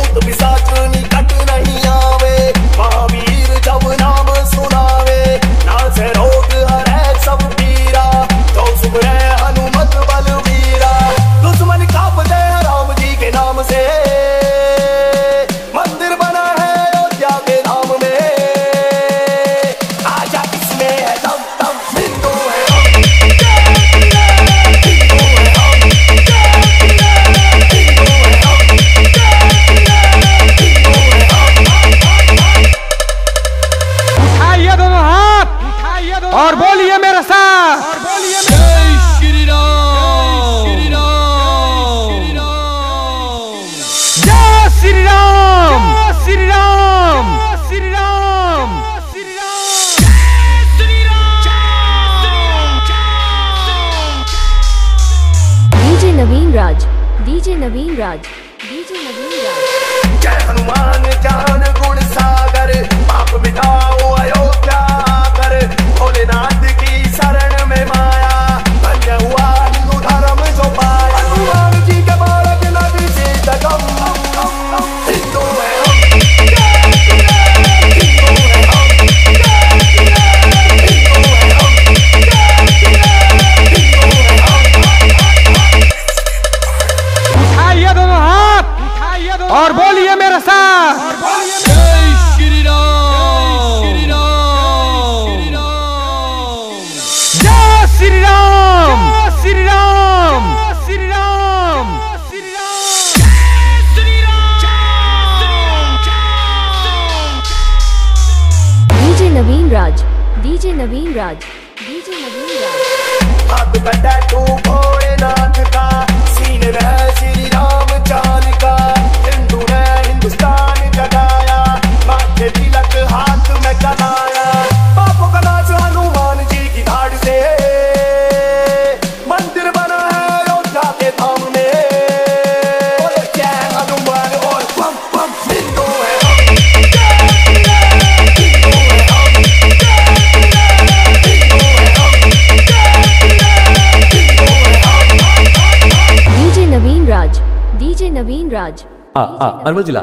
वक्त भी साथ निकट नहीं आवे, महावीर जब नाम सुनावे, ना से रोग हरे सब पीरा, तो सुमरे हनुमत बलवीरा। दुश्मन कांपते हैं राम जी के नाम से, मंदिर बना है अयोध्या के नाम में, आजा किसमें है दम दम, हिंदू है हम, हिंदू है हम, हिंदू है हम, हिंदू है हम। उठाइए दोनों हाथ, उठाइए दोनों और बोलिए मेरे साथ, और बोलिए जय श्री राम, श्री राम, श्री राम, जय श्री राम, श्री राम, श्री राम, श्री राम, श्री राम। डीजे नवीन राज, डीजे नवीन राज, डीजे नवीन राज। जय हनुमान ज्ञान गुण सागर, पाप मिटाओ अयोध्या कर, भोलेनाथ की शरण में माया, धन्य हुआ हिंदू धर्म जो पाया। हनुमान जी के बालक नदी से जगम, हिंदू है हम, हिंदू है हम, हिंदू है हम, हिंदू है हम। उठाइए दोनों हाथ, उठाइए दोनों और बोलिए मेरे साथ, और बोलिए जय श्री राम, श्री राम, श्री राम, जय श्री राम, श्री राम, श्री राम, श्री राम, श्री राम। डीजे नवीन राज, डीजे नवीन राज, डीजे नवीन राज। हाथ का टैटू भोलेनाथ का, सीने में श्री राम चांद का, हिंदू ने हिंदुस्तान जगाया, माथे तिलक हाथ में कमाया। पापों का नाश हनुमान जी की धाड़ से, मंदिर बना है अयोध्या के धाम में, बोले जय हनुमान और बम बम, हिंदू है हम, हिंदू है हम, हिंदू है हम, हिंदू है हम। डीजे नवीन राज, डीजे नवीन राज। अरवल जिला